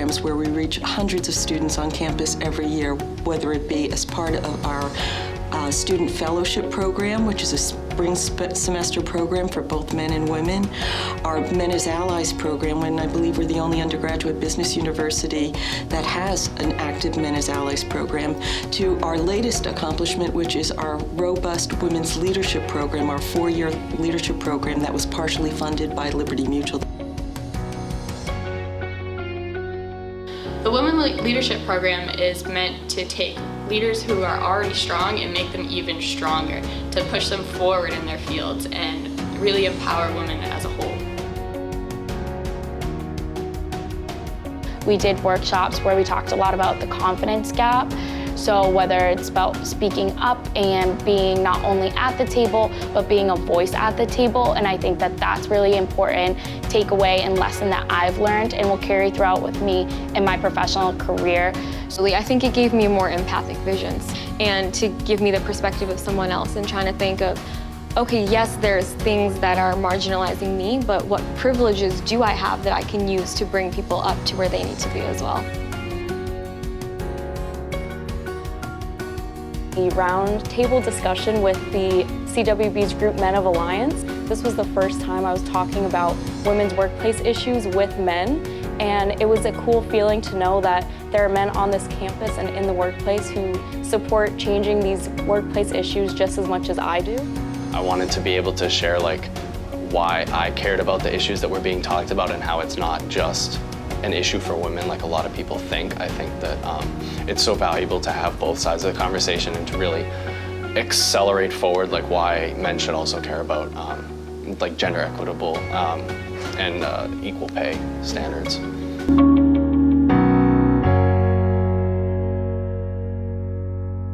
programs where we reach hundreds of students on campus every year, whether it be as part of our student fellowship program, which is a spring semester program for both men and women, our Men as Allies program, when I believe we're the only undergraduate business university that has an active Men as Allies program, to our latest accomplishment, which is our robust women's leadership program, our 4-year leadership program that was partially funded by Liberty Mutual. The Women Leadership Program is meant to take leaders who are already strong and make them even stronger, to push them forward in their fields and really empower women as a whole. We did workshops where we talked a lot about the confidence gap. So whether it's about speaking up and being not only at the table, but being a voice at the table. And I think that that's really important takeaway and lesson that I've learned and will carry throughout with me in my professional career. So I think it gave me more empathic visions and to give me the perspective of someone else and trying to think of, okay, yes, there's things that are marginalizing me, but what privileges do I have that I can use to bring people up to where they need to be as well? The round table discussion with the CWB's group Men of Alliance. This was the first time I was talking about women's workplace issues with men, and it was a cool feeling to know that there are men on this campus and in the workplace who support changing these workplace issues just as much as I do. I wanted to be able to share why I cared about the issues that were being talked about and how it's not just an issue for women like a lot of people think. I think that it's so valuable to have both sides of the conversation and to really accelerate forward why men should also care about gender equitable and equal pay standards.